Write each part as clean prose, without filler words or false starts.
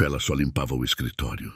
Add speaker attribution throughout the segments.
Speaker 1: Ela só limpava o escritório.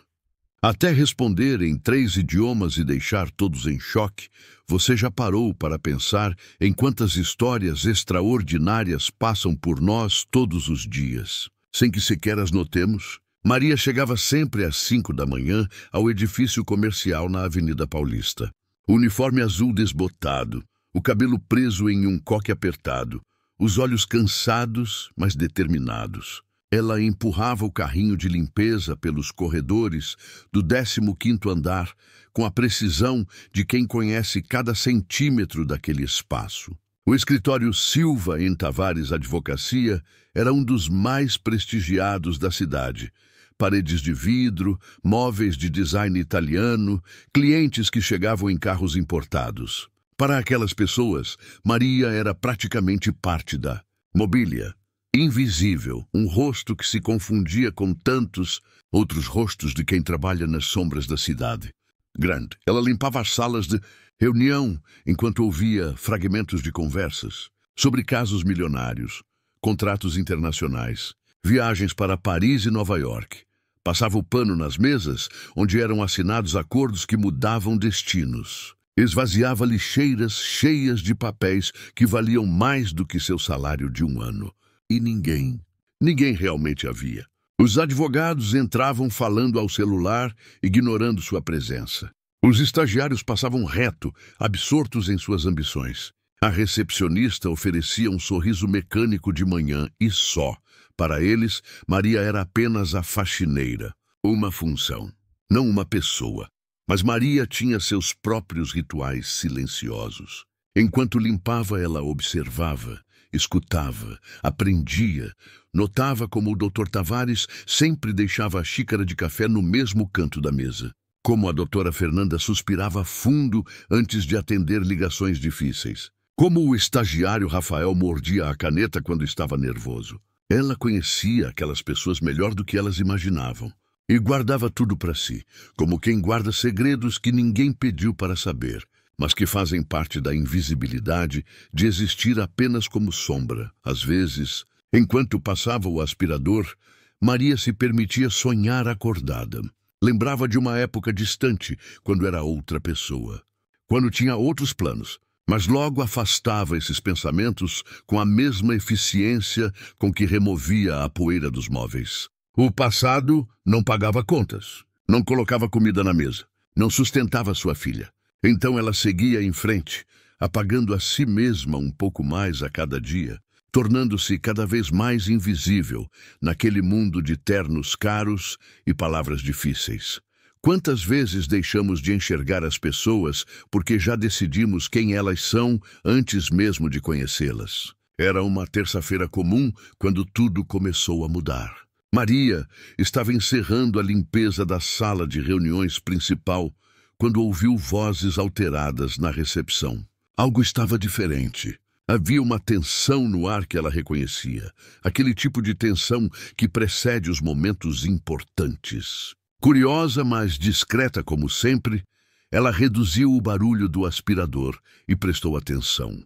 Speaker 1: Até responder em 3 idiomas e deixar todos em choque, você já parou para pensar em quantas histórias extraordinárias passam por nós todos os dias? Sem que sequer as notemos, Maria chegava sempre às 5 da manhã ao edifício comercial na Avenida Paulista. O uniforme azul desbotado, o cabelo preso em um coque apertado, os olhos cansados, mas determinados. Ela empurrava o carrinho de limpeza pelos corredores do 15º andar com a precisão de quem conhece cada centímetro daquele espaço. O escritório Silva em Tavares Advocacia era um dos mais prestigiados da cidade. Paredes de vidro, móveis de design italiano, clientes que chegavam em carros importados. Para aquelas pessoas, Maria era praticamente parte da mobília. Invisível, um rosto que se confundia com tantos outros rostos de quem trabalha nas sombras da cidade. Grande, ela limpava as salas de reunião enquanto ouvia fragmentos de conversas sobre casos milionários, contratos internacionais, viagens para Paris e Nova York. Passava o pano nas mesas onde eram assinados acordos que mudavam destinos. Esvaziava lixeiras cheias de papéis que valiam mais do que seu salário de um ano. E ninguém realmente havia. Os advogados entravam falando ao celular, ignorando sua presença. Os estagiários passavam reto, absortos em suas ambições. A recepcionista oferecia um sorriso mecânico de manhã e só. Para eles, Maria era apenas a faxineira. Uma função, não uma pessoa. Mas Maria tinha seus próprios rituais silenciosos. Enquanto limpava, ela observava, escutava, aprendia, notava como o Dr. Tavares sempre deixava a xícara de café no mesmo canto da mesa, como a doutora Fernanda suspirava fundo antes de atender ligações difíceis, como o estagiário Rafael mordia a caneta quando estava nervoso. Ela conhecia aquelas pessoas melhor do que elas imaginavam e guardava tudo para si, como quem guarda segredos que ninguém pediu para saber, mas que fazem parte da invisibilidade de existir apenas como sombra. Às vezes, enquanto passava o aspirador, Maria se permitia sonhar acordada. Lembrava de uma época distante, quando era outra pessoa, quando tinha outros planos, mas logo afastava esses pensamentos com a mesma eficiência com que removia a poeira dos móveis. O passado não pagava contas, não colocava comida na mesa, não sustentava sua filha. Então ela seguia em frente, apagando a si mesma um pouco mais a cada dia, tornando-se cada vez mais invisível naquele mundo de ternos caros e palavras difíceis. Quantas vezes deixamos de enxergar as pessoas porque já decidimos quem elas são antes mesmo de conhecê-las? Era uma terça-feira comum quando tudo começou a mudar. Maria estava encerrando a limpeza da sala de reuniões principal quando ouviu vozes alteradas na recepção. Algo estava diferente. Havia uma tensão no ar que ela reconhecia, aquele tipo de tensão que precede os momentos importantes. Curiosa, mas discreta como sempre, ela reduziu o barulho do aspirador e prestou atenção.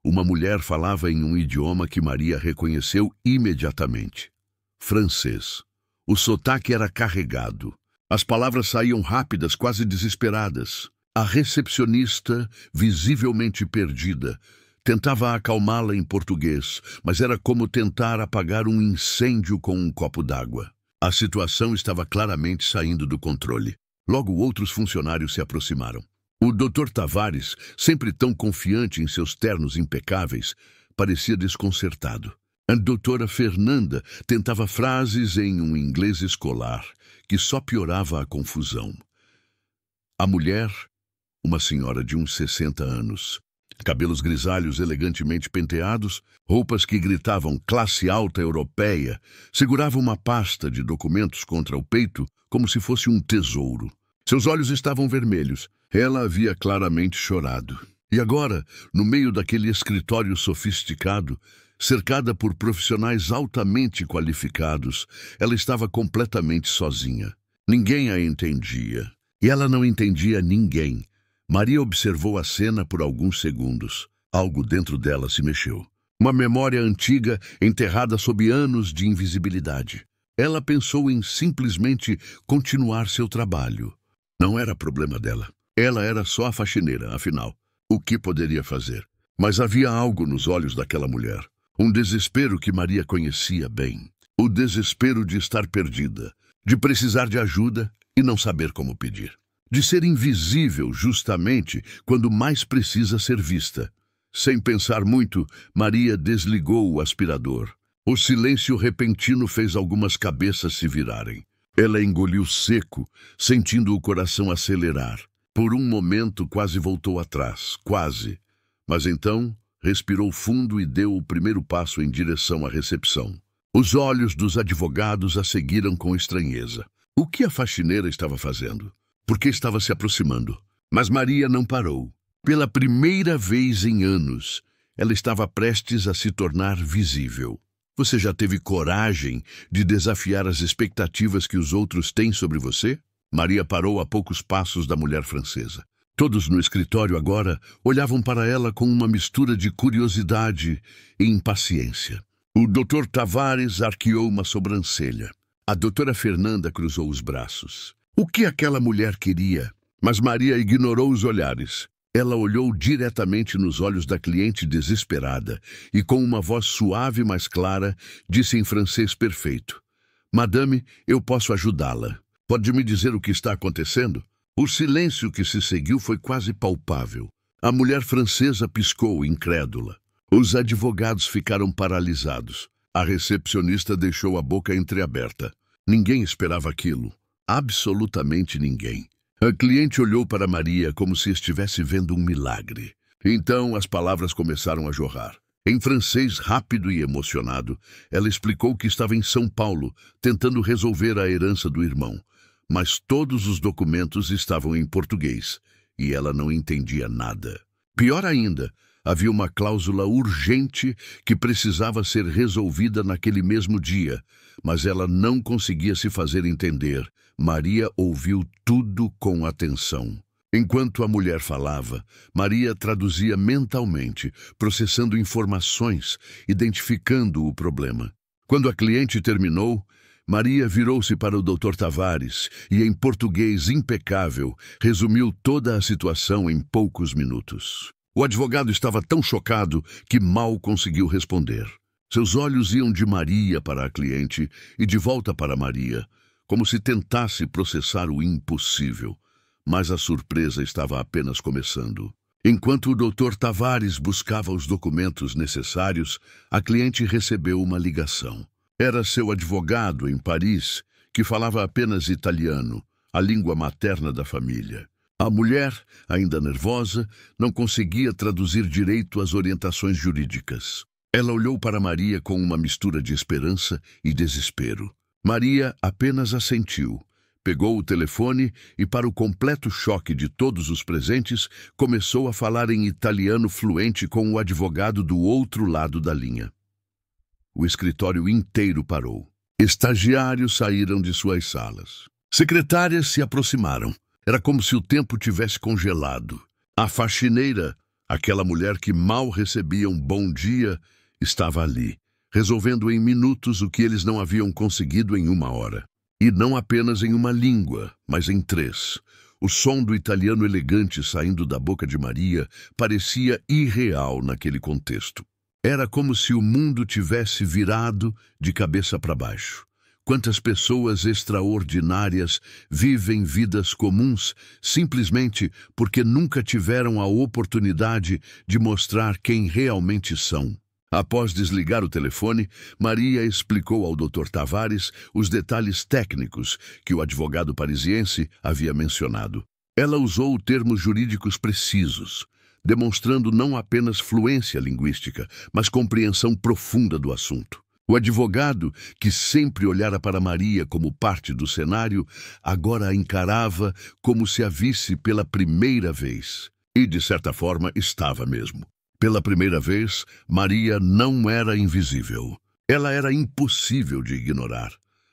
Speaker 1: Uma mulher falava em um idioma que Maria reconheceu imediatamente. Francês. O sotaque era carregado. As palavras saíam rápidas, quase desesperadas. A recepcionista, visivelmente perdida, tentava acalmá-la em português, mas era como tentar apagar um incêndio com um copo d'água. A situação estava claramente saindo do controle. Logo outros funcionários se aproximaram. O Dr. Tavares, sempre tão confiante em seus ternos impecáveis, parecia desconcertado. A doutora Fernanda tentava frases em um inglês escolar, que só piorava a confusão. A mulher, uma senhora de uns 60 anos, cabelos grisalhos elegantemente penteados, roupas que gritavam classe alta europeia, segurava uma pasta de documentos contra o peito como se fosse um tesouro. Seus olhos estavam vermelhos. Ela havia claramente chorado. E agora, no meio daquele escritório sofisticado, cercada por profissionais altamente qualificados, ela estava completamente sozinha. Ninguém a entendia. E ela não entendia ninguém. Maria observou a cena por alguns segundos. Algo dentro dela se mexeu. Uma memória antiga enterrada sob anos de invisibilidade. Ela pensou em simplesmente continuar seu trabalho. Não era problema dela. Ela era só a faxineira, afinal. O que poderia fazer? Mas havia algo nos olhos daquela mulher. Um desespero que Maria conhecia bem. O desespero de estar perdida, de precisar de ajuda e não saber como pedir. De ser invisível justamente quando mais precisa ser vista. Sem pensar muito, Maria desligou o aspirador. O silêncio repentino fez algumas cabeças se virarem. Ela engoliu seco, sentindo o coração acelerar. Por um momento quase voltou atrás, quase. Mas então respirou fundo e deu o primeiro passo em direção à recepção. Os olhos dos advogados a seguiram com estranheza. O que a faxineira estava fazendo? Por que estava se aproximando? Mas Maria não parou. Pela primeira vez em anos, ela estava prestes a se tornar visível. Você já teve coragem de desafiar as expectativas que os outros têm sobre você? Maria parou a poucos passos da mulher francesa. Todos no escritório agora olhavam para ela com uma mistura de curiosidade e impaciência. O Dr. Tavares arqueou uma sobrancelha. A doutora Fernanda cruzou os braços. O que aquela mulher queria? Mas Maria ignorou os olhares. Ela olhou diretamente nos olhos da cliente desesperada e, com uma voz suave mas clara, disse em francês perfeito: Madame, eu posso ajudá-la. Pode me dizer o que está acontecendo? O silêncio que se seguiu foi quase palpável. A mulher francesa piscou, incrédula. Os advogados ficaram paralisados. A recepcionista deixou a boca entreaberta. Ninguém esperava aquilo. Absolutamente ninguém. A cliente olhou para Maria como se estivesse vendo um milagre. Então as palavras começaram a jorrar. Em francês rápido e emocionado, ela explicou que estava em São Paulo, tentando resolver a herança do irmão. Mas todos os documentos estavam em português, e ela não entendia nada. Pior ainda, havia uma cláusula urgente que precisava ser resolvida naquele mesmo dia, mas ela não conseguia se fazer entender. Maria ouviu tudo com atenção. Enquanto a mulher falava, Maria traduzia mentalmente, processando informações, identificando o problema. Quando a cliente terminou, Maria virou-se para o Dr. Tavares e, em português impecável, resumiu toda a situação em poucos minutos. O advogado estava tão chocado que mal conseguiu responder. Seus olhos iam de Maria para a cliente e de volta para Maria, como se tentasse processar o impossível. Mas a surpresa estava apenas começando. Enquanto o Dr. Tavares buscava os documentos necessários, a cliente recebeu uma ligação. Era seu advogado em Paris, que falava apenas italiano, a língua materna da família. A mulher, ainda nervosa, não conseguia traduzir direito as orientações jurídicas. Ela olhou para Maria com uma mistura de esperança e desespero. Maria apenas assentiu. Pegou o telefone e, para o completo choque de todos os presentes, começou a falar em italiano fluente com o advogado do outro lado da linha. O escritório inteiro parou. Estagiários saíram de suas salas. Secretárias se aproximaram. Era como se o tempo tivesse congelado. A faxineira, aquela mulher que mal recebia um bom dia, estava ali, resolvendo em minutos o que eles não haviam conseguido em 1 hora. E não apenas em uma língua, mas em 3. O som do italiano elegante saindo da boca de Maria parecia irreal naquele contexto. Era como se o mundo tivesse virado de cabeça para baixo. Quantas pessoas extraordinárias vivem vidas comuns simplesmente porque nunca tiveram a oportunidade de mostrar quem realmente são. Após desligar o telefone, Maria explicou ao Dr. Tavares os detalhes técnicos que o advogado parisiense havia mencionado. Ela usou termos jurídicos precisos, demonstrando não apenas fluência linguística, mas compreensão profunda do assunto. O advogado, que sempre olhara para Maria como parte do cenário, agora a encarava como se a visse pela primeira vez. E, de certa forma, estava mesmo. Pela primeira vez, Maria não era invisível. Ela era impossível de ignorar.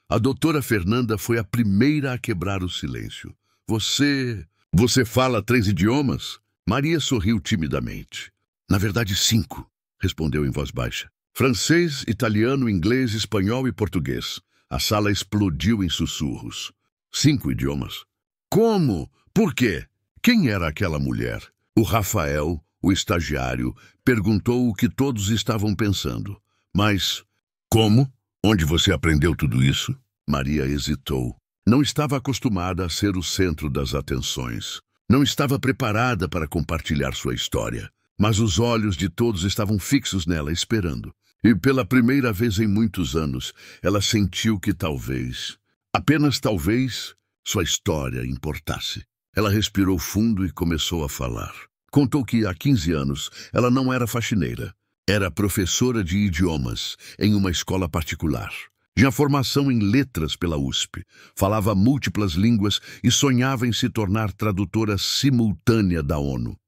Speaker 1: A doutora Fernanda foi a primeira a quebrar o silêncio. Você fala 3 idiomas? Maria sorriu timidamente. Na verdade, 5, respondeu em voz baixa. Francês, italiano, inglês, espanhol e português. A sala explodiu em sussurros. 5 idiomas. Como? Por quê? Quem era aquela mulher? O Rafael, o estagiário, perguntou o que todos estavam pensando. Mas, como? Onde você aprendeu tudo isso? Maria hesitou. Não estava acostumada a ser o centro das atenções. Não estava preparada para compartilhar sua história. Mas os olhos de todos estavam fixos nela, esperando. E pela primeira vez em muitos anos, ela sentiu que talvez, apenas talvez, sua história importasse. Ela respirou fundo e começou a falar. Contou que há 15 anos ela não era faxineira. Era professora de idiomas em uma escola particular. Tinha formação em letras pela USP. Falava múltiplas línguas e sonhava em se tornar tradutora simultânea da ONU.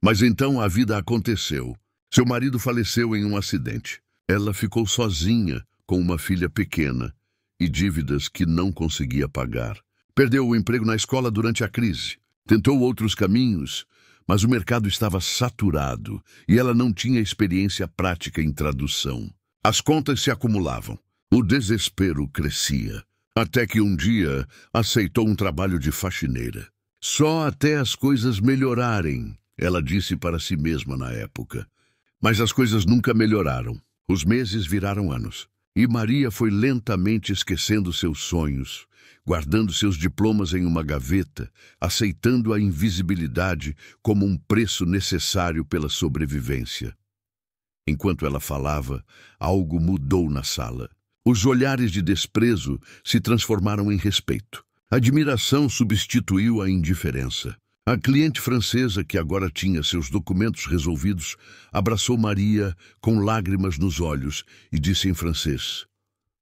Speaker 1: Mas então a vida aconteceu. Seu marido faleceu em um acidente. Ela ficou sozinha com uma filha pequena e dívidas que não conseguia pagar. Perdeu o emprego na escola durante a crise. Tentou outros caminhos, mas o mercado estava saturado e ela não tinha experiência prática em tradução. As contas se acumulavam. O desespero crescia. Até que um dia aceitou um trabalho de faxineira. Só até as coisas melhorarem, ela disse para si mesma na época. Mas as coisas nunca melhoraram. Os meses viraram anos. E Maria foi lentamente esquecendo seus sonhos, guardando seus diplomas em uma gaveta, aceitando a invisibilidade como um preço necessário pela sobrevivência. Enquanto ela falava, algo mudou na sala. Os olhares de desprezo se transformaram em respeito. A admiração substituiu a indiferença. A cliente francesa, que agora tinha seus documentos resolvidos, abraçou Maria com lágrimas nos olhos e disse em francês: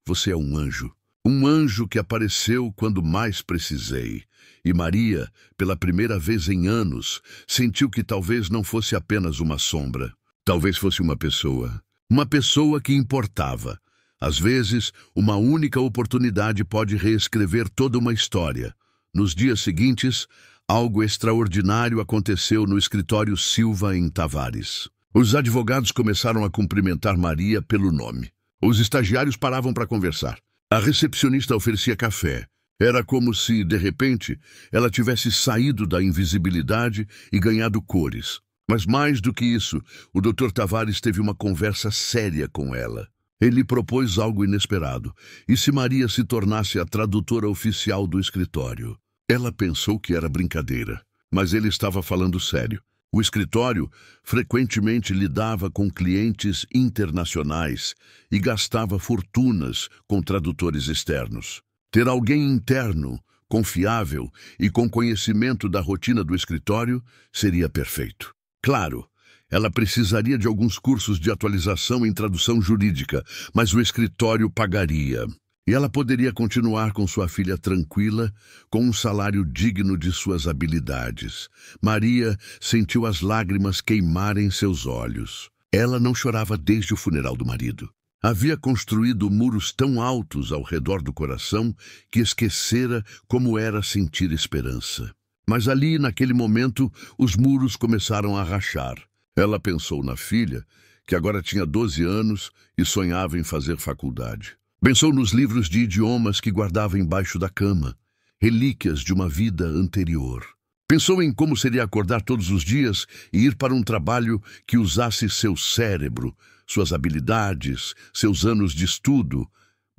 Speaker 1: "Você é um anjo. Um anjo que apareceu quando mais precisei." E Maria, pela primeira vez em anos, sentiu que talvez não fosse apenas uma sombra. Talvez fosse uma pessoa. Uma pessoa que importava. Às vezes, uma única oportunidade pode reescrever toda uma história. Nos dias seguintes, algo extraordinário aconteceu no escritório Silva em Tavares. Os advogados começaram a cumprimentar Maria pelo nome. Os estagiários paravam para conversar. A recepcionista oferecia café. Era como se, de repente, ela tivesse saído da invisibilidade e ganhado cores. Mas mais do que isso, o Dr. Tavares teve uma conversa séria com ela. Ele propôs algo inesperado. E se Maria se tornasse a tradutora oficial do escritório? Ela pensou que era brincadeira, mas ele estava falando sério. O escritório frequentemente lidava com clientes internacionais e gastava fortunas com tradutores externos. Ter alguém interno, confiável e com conhecimento da rotina do escritório seria perfeito. Claro, ela precisaria de alguns cursos de atualização em tradução jurídica, mas o escritório pagaria. E ela poderia continuar com sua filha tranquila, com um salário digno de suas habilidades. Maria sentiu as lágrimas queimarem seus olhos. Ela não chorava desde o funeral do marido. Havia construído muros tão altos ao redor do coração que esquecera como era sentir esperança. Mas ali, naquele momento, os muros começaram a rachar. Ela pensou na filha, que agora tinha 12 anos e sonhava em fazer faculdade. Pensou nos livros de idiomas que guardava embaixo da cama, relíquias de uma vida anterior. Pensou em como seria acordar todos os dias e ir para um trabalho que usasse seu cérebro, suas habilidades, seus anos de estudo.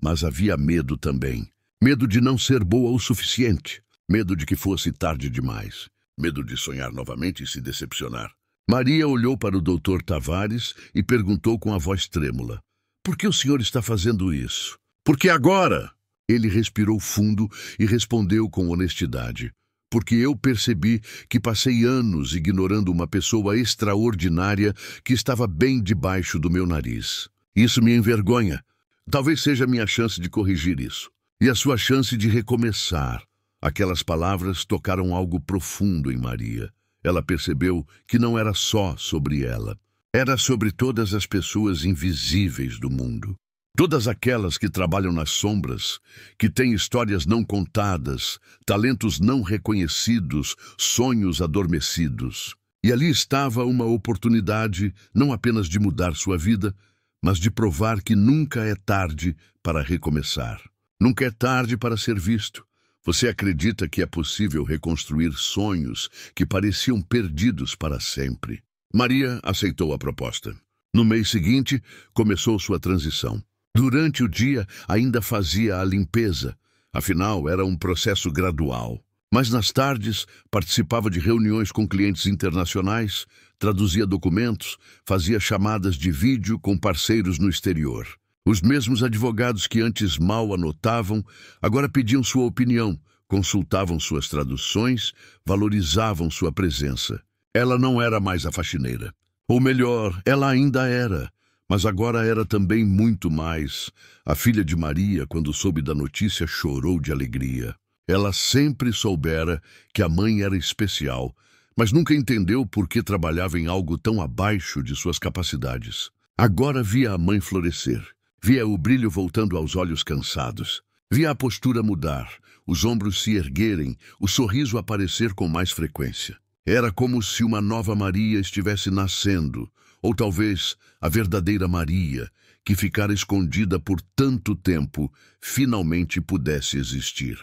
Speaker 1: Mas havia medo também. Medo de não ser boa o suficiente. Medo de que fosse tarde demais. Medo de sonhar novamente e se decepcionar. Maria olhou para o Dr. Tavares e perguntou com a voz trêmula: "Por que o senhor está fazendo isso?" "Porque agora?" Ele respirou fundo e respondeu com honestidade: "Porque eu percebi que passei anos ignorando uma pessoa extraordinária que estava bem debaixo do meu nariz. Isso me envergonha. Talvez seja a minha chance de corrigir isso. E a sua chance de recomeçar." Aquelas palavras tocaram algo profundo em Maria. Ela percebeu que não era só sobre ela. Era sobre todas as pessoas invisíveis do mundo. Todas aquelas que trabalham nas sombras, que têm histórias não contadas, talentos não reconhecidos, sonhos adormecidos. E ali estava uma oportunidade não apenas de mudar sua vida, mas de provar que nunca é tarde para recomeçar. Nunca é tarde para ser visto. Você acredita que é possível reconstruir sonhos que pareciam perdidos para sempre. Maria aceitou a proposta. No mês seguinte, começou sua transição. Durante o dia, ainda fazia a limpeza. Afinal, era um processo gradual. Mas nas tardes, participava de reuniões com clientes internacionais, traduzia documentos, fazia chamadas de vídeo com parceiros no exterior. Os mesmos advogados que antes mal anotavam, agora pediam sua opinião, consultavam suas traduções, valorizavam sua presença. Ela não era mais a faxineira. Ou melhor, ela ainda era, mas agora era também muito mais. A filha de Maria, quando soube da notícia, chorou de alegria. Ela sempre soubera que a mãe era especial, mas nunca entendeu por que trabalhava em algo tão abaixo de suas capacidades. Agora via a mãe florescer, via o brilho voltando aos olhos cansados, via a postura mudar, os ombros se erguerem, o sorriso aparecer com mais frequência. Era como se uma nova Maria estivesse nascendo, ou talvez a verdadeira Maria, que ficara escondida por tanto tempo, finalmente pudesse existir.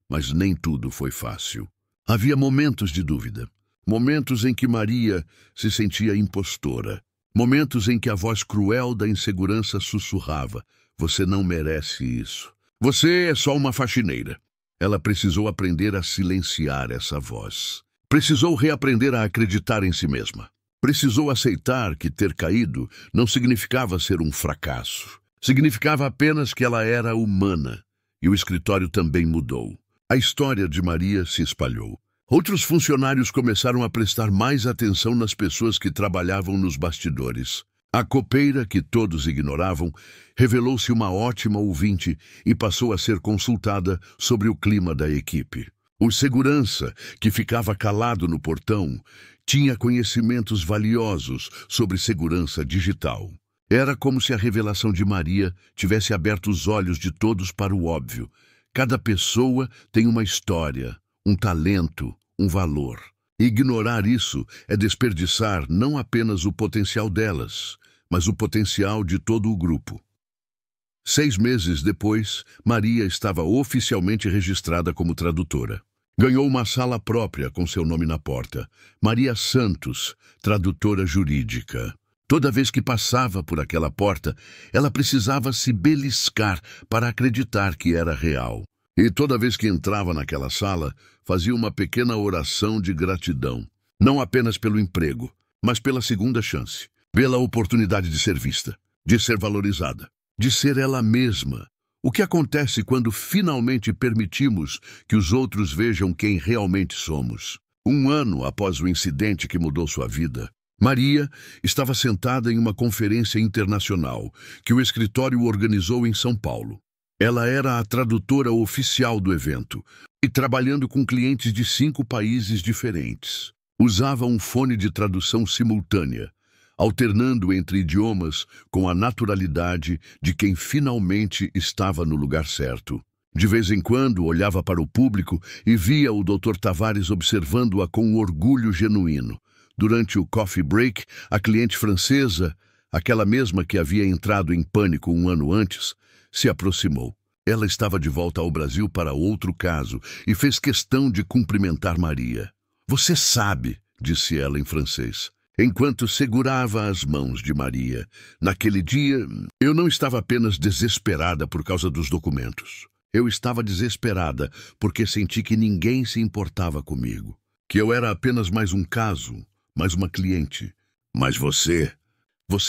Speaker 1: Mas nem tudo foi fácil. Havia momentos de dúvida, momentos em que Maria se sentia impostora, momentos em que a voz cruel da insegurança sussurrava: "Você não merece isso. Você é só uma faxineira." Ela precisou aprender a silenciar essa voz. Precisou reaprender a acreditar em si mesma. Precisou aceitar que ter caído não significava ser um fracasso. Significava apenas que ela era humana. E o escritório também mudou. A história de Maria se espalhou. Outros funcionários começaram a prestar mais atenção nas pessoas que trabalhavam nos bastidores. A copeira, que todos ignoravam, revelou-se uma ótima ouvinte e passou a ser consultada sobre o clima da equipe. O segurança, que ficava calado no portão, tinha conhecimentos valiosos sobre segurança digital. Era como se a revelação de Maria tivesse aberto os olhos de todos para o óbvio. Cada pessoa tem uma história, um talento, um valor. Ignorar isso é desperdiçar não apenas o potencial delas, mas o potencial de todo o grupo. 6 meses depois, Maria estava oficialmente registrada como tradutora. Ganhou uma sala própria com seu nome na porta. Maria Santos, tradutora jurídica. Toda vez que passava por aquela porta, ela precisava se beliscar para acreditar que era real. E toda vez que entrava naquela sala, fazia uma pequena oração de gratidão. Não apenas pelo emprego, mas pela segunda chance. Pela oportunidade de ser vista, de ser valorizada, de ser ela mesma. O que acontece quando finalmente permitimos que os outros vejam quem realmente somos? 1 ano após o incidente que mudou sua vida, Maria estava sentada em uma conferência internacional que o escritório organizou em São Paulo. Ela era a tradutora oficial do evento e trabalhando com clientes de 5 países diferentes. Usava um fone de tradução simultânea, alternando entre idiomas com a naturalidade de quem finalmente estava no lugar certo. De vez em quando olhava para o público e via o Dr. Tavares observando-a com um orgulho genuíno. Durante o coffee break, a cliente francesa, aquela mesma que havia entrado em pânico 1 ano antes, se aproximou. Ela estava de volta ao Brasil para outro caso e fez questão de cumprimentar Maria. "Você sabe", disse ela em francês, enquanto segurava as mãos de Maria. "Naquele dia, eu não estava apenas desesperada por causa dos documentos. Eu estava desesperada porque senti que ninguém se importava comigo, que eu era apenas mais um caso, mais uma cliente. Mas você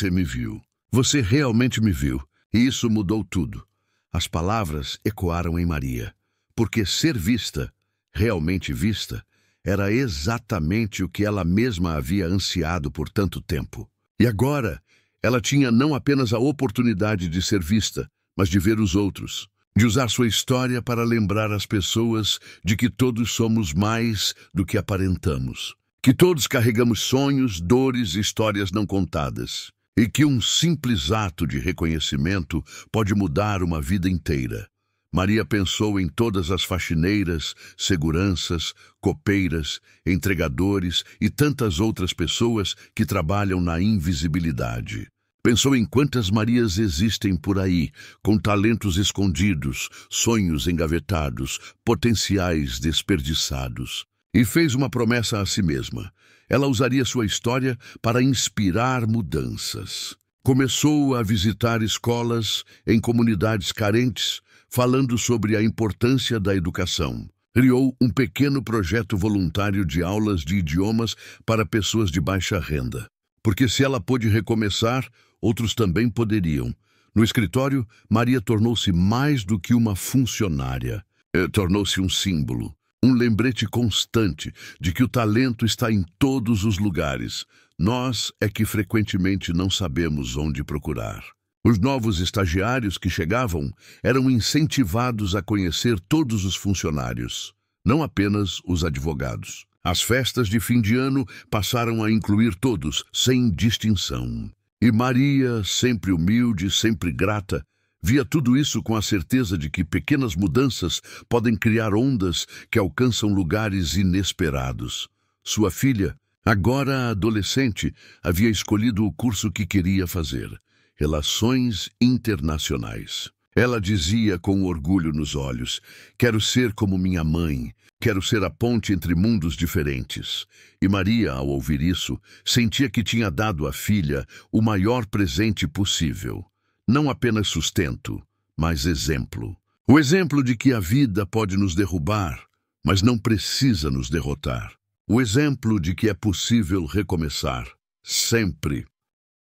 Speaker 1: me viu. Você realmente me viu. E isso mudou tudo." As palavras ecoaram em Maria, porque ser vista, realmente vista, era exatamente o que ela mesma havia ansiado por tanto tempo. E agora, ela tinha não apenas a oportunidade de ser vista, mas de ver os outros, de usar sua história para lembrar as pessoas de que todos somos mais do que aparentamos, que todos carregamos sonhos, dores e histórias não contadas, e que um simples ato de reconhecimento pode mudar uma vida inteira. Maria pensou em todas as faxineiras, seguranças, copeiras, entregadores e tantas outras pessoas que trabalham na invisibilidade. Pensou em quantas Marias existem por aí, com talentos escondidos, sonhos engavetados, potenciais desperdiçados. E fez uma promessa a si mesma. Ela usaria sua história para inspirar mudanças. Começou a visitar escolas em comunidades carentes, falando sobre a importância da educação. Criou um pequeno projeto voluntário de aulas de idiomas para pessoas de baixa renda. Porque se ela pôde recomeçar, outros também poderiam. No escritório, Maria tornou-se mais do que uma funcionária. Tornou-se um símbolo, um lembrete constante de que o talento está em todos os lugares. Nós é que frequentemente não sabemos onde procurar. Os novos estagiários que chegavam eram incentivados a conhecer todos os funcionários, não apenas os advogados. As festas de fim de ano passaram a incluir todos, sem distinção. E Maria, sempre humilde, sempre grata, via tudo isso com a certeza de que pequenas mudanças podem criar ondas que alcançam lugares inesperados. Sua filha, agora adolescente, havia escolhido o curso que queria fazer: Relações Internacionais. Ela dizia com orgulho nos olhos: quero ser como minha mãe, quero ser a ponte entre mundos diferentes. E Maria, ao ouvir isso, sentia que tinha dado à filha o maior presente possível. Não apenas sustento, mas exemplo. O exemplo de que a vida pode nos derrubar, mas não precisa nos derrotar. O exemplo de que é possível recomeçar, sempre.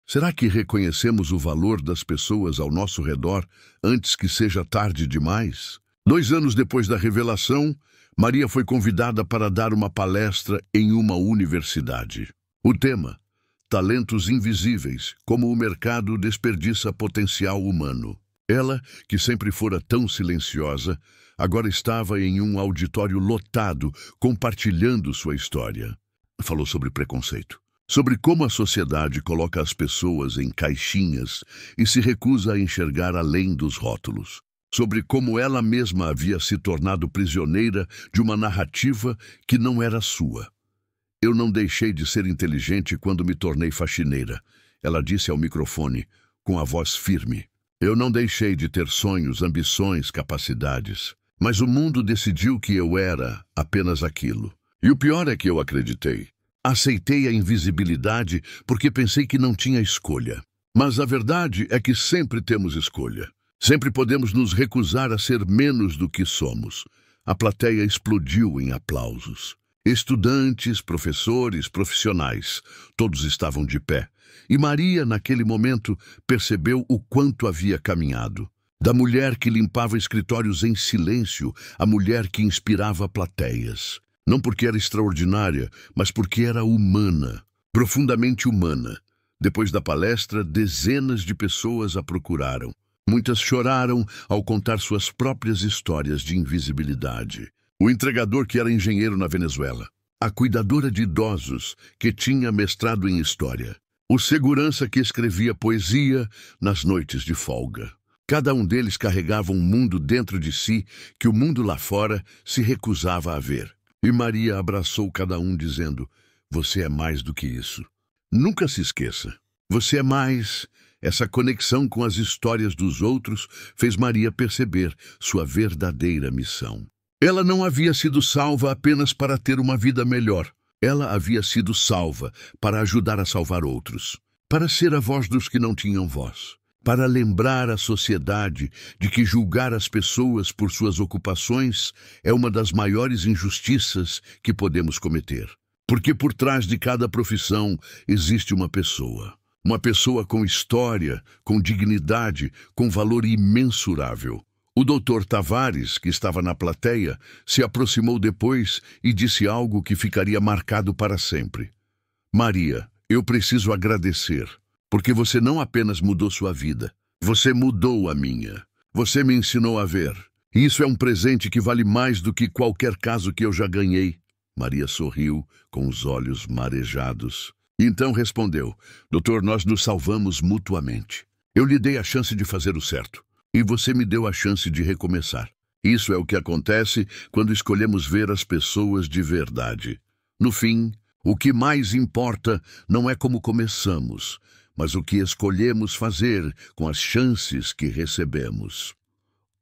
Speaker 1: Será que reconhecemos o valor das pessoas ao nosso redor antes que seja tarde demais? 2 anos depois da revelação, Maria foi convidada para dar uma palestra em uma universidade. O tema: Talentos Invisíveis, como o mercado desperdiça potencial humano. Ela, que sempre fora tão silenciosa, agora estava em um auditório lotado, compartilhando sua história. Falou sobre preconceito, sobre como a sociedade coloca as pessoas em caixinhas e se recusa a enxergar além dos rótulos. Sobre como ela mesma havia se tornado prisioneira de uma narrativa que não era sua. Eu não deixei de ser inteligente quando me tornei faxineira, ela disse ao microfone, com a voz firme. Eu não deixei de ter sonhos, ambições, capacidades. Mas o mundo decidiu que eu era apenas aquilo. E o pior é que eu acreditei. Aceitei a invisibilidade porque pensei que não tinha escolha. Mas a verdade é que sempre temos escolha. Sempre podemos nos recusar a ser menos do que somos. A plateia explodiu em aplausos. Estudantes, professores, profissionais, todos estavam de pé. E Maria, naquele momento, percebeu o quanto havia caminhado. Da mulher que limpava escritórios em silêncio, à mulher que inspirava plateias. Não porque era extraordinária, mas porque era humana, profundamente humana. Depois da palestra, dezenas de pessoas a procuraram. Muitas choraram ao contar suas próprias histórias de invisibilidade. O entregador que era engenheiro na Venezuela. A cuidadora de idosos que tinha mestrado em história. O segurança que escrevia poesia nas noites de folga. Cada um deles carregava um mundo dentro de si que o mundo lá fora se recusava a ver. E Maria abraçou cada um dizendo: você é mais do que isso. Nunca se esqueça. Você é mais. Essa conexão com as histórias dos outros fez Maria perceber sua verdadeira missão. Ela não havia sido salva apenas para ter uma vida melhor. Ela havia sido salva para ajudar a salvar outros. Para ser a voz dos que não tinham voz. Para lembrar a sociedade de que julgar as pessoas por suas ocupações é uma das maiores injustiças que podemos cometer. Porque por trás de cada profissão existe uma pessoa. Uma pessoa com história, com dignidade, com valor imensurável. O doutor Tavares, que estava na plateia, se aproximou depois e disse algo que ficaria marcado para sempre. Maria, eu preciso agradecer, porque você não apenas mudou sua vida, você mudou a minha. Você me ensinou a ver. E isso é um presente que vale mais do que qualquer caso que eu já ganhei. Maria sorriu, com os olhos marejados. Então respondeu: doutor, nós nos salvamos mutuamente. Eu lhe dei a chance de fazer o certo, e você me deu a chance de recomeçar. Isso é o que acontece quando escolhemos ver as pessoas de verdade. No fim, o que mais importa não é como começamos, mas o que escolhemos fazer com as chances que recebemos.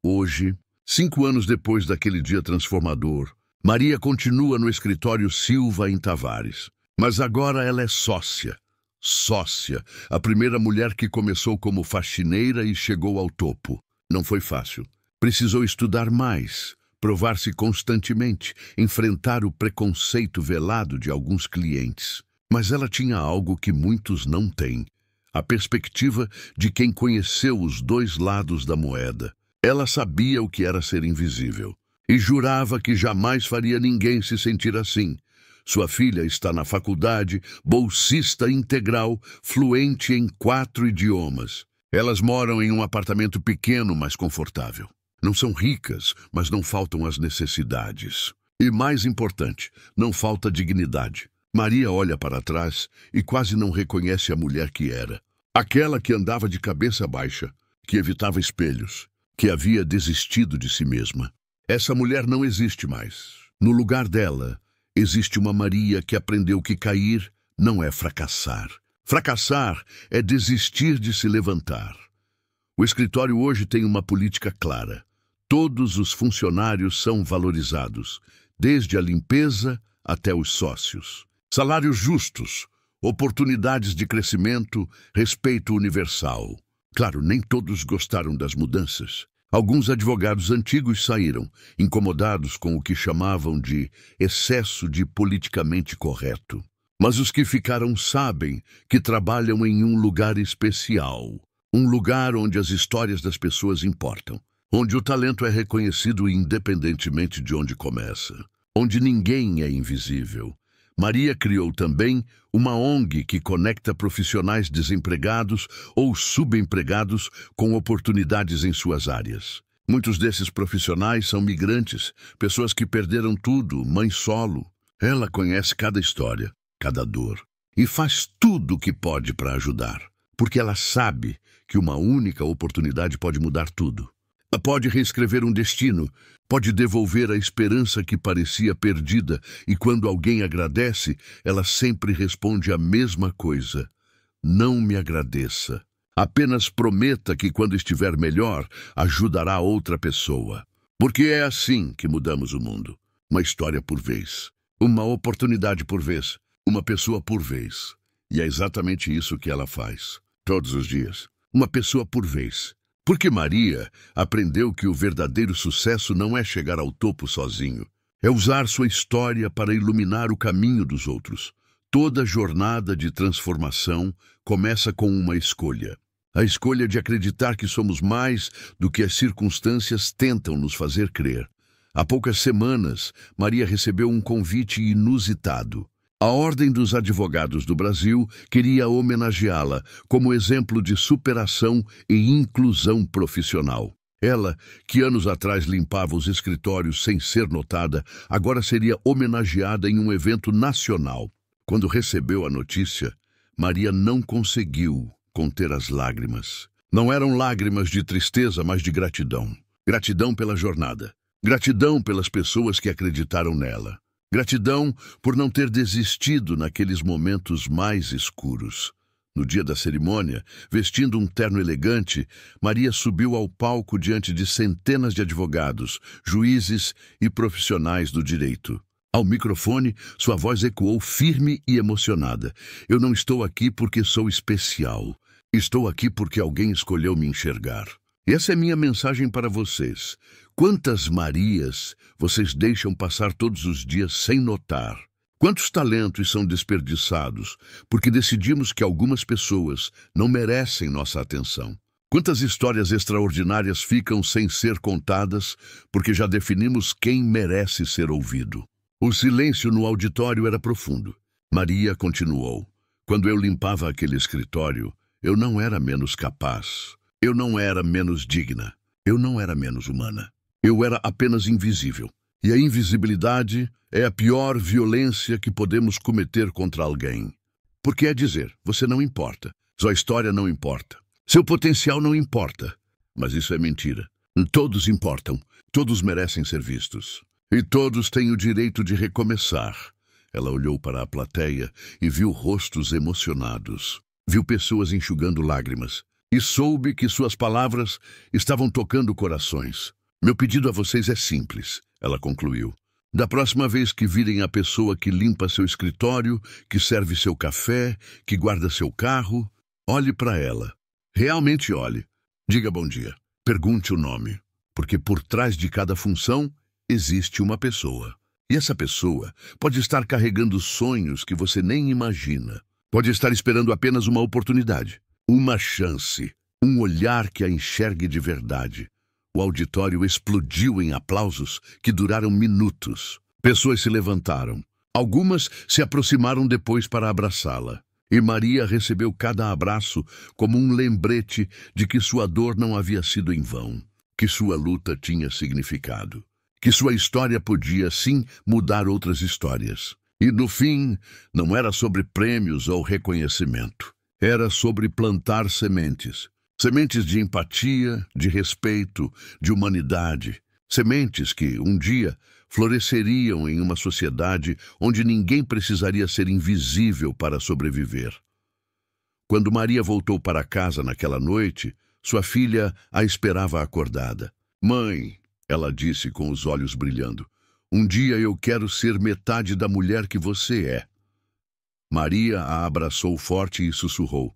Speaker 1: Hoje, 5 anos depois daquele dia transformador, Maria continua no escritório Silva em Tavares. Mas agora ela é sócia. Sócia, a primeira mulher que começou como faxineira e chegou ao topo. Não foi fácil. Precisou estudar mais, provar-se constantemente, enfrentar o preconceito velado de alguns clientes. Mas ela tinha algo que muitos não têm: a perspectiva de quem conheceu os dois lados da moeda. Ela sabia o que era ser invisível e jurava que jamais faria ninguém se sentir assim. Sua filha está na faculdade, bolsista integral, fluente em 4 idiomas. Elas moram em um apartamento pequeno, mas confortável. Não são ricas, mas não faltam as necessidades. E mais importante, não falta dignidade. Maria olha para trás e quase não reconhece a mulher que era. Aquela que andava de cabeça baixa, que evitava espelhos, que havia desistido de si mesma. Essa mulher não existe mais. No lugar dela, existe uma Maria que aprendeu que cair não é fracassar. Fracassar é desistir de se levantar. O escritório hoje tem uma política clara. Todos os funcionários são valorizados, desde a limpeza até os sócios. Salários justos, oportunidades de crescimento, respeito universal. Claro, nem todos gostaram das mudanças. Alguns advogados antigos saíram, incomodados com o que chamavam de excesso de politicamente correto. Mas os que ficaram sabem que trabalham em um lugar especial. Um lugar onde as histórias das pessoas importam. Onde o talento é reconhecido independentemente de onde começa. Onde ninguém é invisível. Maria criou também uma ONG que conecta profissionais desempregados ou subempregados com oportunidades em suas áreas. Muitos desses profissionais são migrantes, pessoas que perderam tudo, mãe solo. Ela conhece cada história, cada dor, e faz tudo o que pode para ajudar, porque ela sabe que uma única oportunidade pode mudar tudo. Ela pode reescrever um destino, pode devolver a esperança que parecia perdida, e quando alguém agradece, ela sempre responde a mesma coisa: não me agradeça. Apenas prometa que quando estiver melhor, ajudará outra pessoa. Porque é assim que mudamos o mundo. Uma história por vez, uma oportunidade por vez, uma pessoa por vez. E é exatamente isso que ela faz, todos os dias. Uma pessoa por vez. Porque Maria aprendeu que o verdadeiro sucesso não é chegar ao topo sozinho. É usar sua história para iluminar o caminho dos outros. Toda jornada de transformação começa com uma escolha. A escolha de acreditar que somos mais do que as circunstâncias tentam nos fazer crer. Há poucas semanas, Maria recebeu um convite inusitado. A Ordem dos Advogados do Brasil queria homenageá-la como exemplo de superação e inclusão profissional. Ela, que anos atrás limpava os escritórios sem ser notada, agora seria homenageada em um evento nacional. Quando recebeu a notícia, Maria não conseguiu conter as lágrimas. Não eram lágrimas de tristeza, mas de gratidão. Gratidão pela jornada. Gratidão pelas pessoas que acreditaram nela. Gratidão por não ter desistido naqueles momentos mais escuros. No dia da cerimônia, vestindo um terno elegante, Maria subiu ao palco diante de centenas de advogados, juízes e profissionais do direito. Ao microfone, sua voz ecoou firme e emocionada. Eu não estou aqui porque sou especial. Estou aqui porque alguém escolheu me enxergar. Essa é minha mensagem para vocês. Quantas Marias vocês deixam passar todos os dias sem notar? Quantos talentos são desperdiçados porque decidimos que algumas pessoas não merecem nossa atenção? Quantas histórias extraordinárias ficam sem ser contadas porque já definimos quem merece ser ouvido? O silêncio no auditório era profundo. Maria continuou: quando eu limpava aquele escritório, eu não era menos capaz. Eu não era menos digna. Eu não era menos humana. Eu era apenas invisível. E a invisibilidade é a pior violência que podemos cometer contra alguém. Porque é dizer, você não importa. Sua história não importa. Seu potencial não importa. Mas isso é mentira. Todos importam. Todos merecem ser vistos. E todos têm o direito de recomeçar. Ela olhou para a plateia e viu rostos emocionados. viu pessoas enxugando lágrimas. E soube que suas palavras estavam tocando corações. Meu pedido a vocês é simples, ela concluiu. Da próxima vez que virem a pessoa que limpa seu escritório, que serve seu café, que guarda seu carro, olhe para ela. Realmente olhe. Diga bom dia. Pergunte o nome. Porque por trás de cada função existe uma pessoa. E essa pessoa pode estar carregando sonhos que você nem imagina. Pode estar esperando apenas uma oportunidade, uma chance, um olhar que a enxergue de verdade. O auditório explodiu em aplausos que duraram minutos. Pessoas se levantaram. Algumas se aproximaram depois para abraçá-la. E Maria recebeu cada abraço como um lembrete de que sua dor não havia sido em vão, que sua luta tinha significado, que sua história podia, sim, mudar outras histórias. E, no fim, não era sobre prêmios ou reconhecimento. Era sobre plantar sementes. Sementes de empatia, de respeito, de humanidade. Sementes que, um dia, floresceriam em uma sociedade onde ninguém precisaria ser invisível para sobreviver. Quando Maria voltou para casa naquela noite, sua filha a esperava acordada. Mãe, ela disse com os olhos brilhando, um dia eu quero ser metade da mulher que você é. Maria a abraçou forte e sussurrou.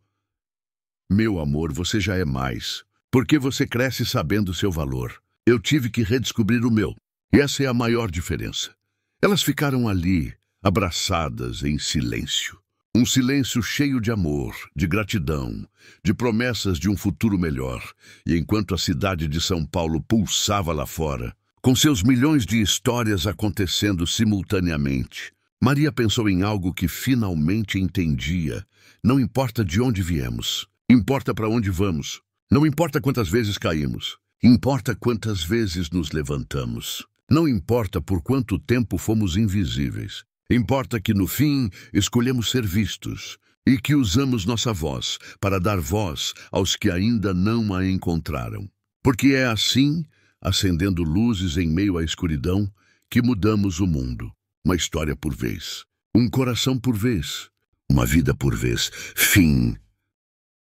Speaker 1: Meu amor, você já é mais, porque você cresce sabendo seu valor. Eu tive que redescobrir o meu. E essa é a maior diferença. Elas ficaram ali, abraçadas em silêncio. Um silêncio cheio de amor, de gratidão, de promessas de um futuro melhor. E enquanto a cidade de São Paulo pulsava lá fora, com seus milhões de histórias acontecendo simultaneamente, Maria pensou em algo que finalmente entendia. Não importa de onde viemos. Importa para onde vamos. Não importa quantas vezes caímos. Importa quantas vezes nos levantamos. Não importa por quanto tempo fomos invisíveis. Importa que, no fim, escolhemos ser vistos e que usamos nossa voz para dar voz aos que ainda não a encontraram. Porque é assim, acendendo luzes em meio à escuridão, que mudamos o mundo. Uma história por vez. Um coração por vez. Uma vida por vez. Fim.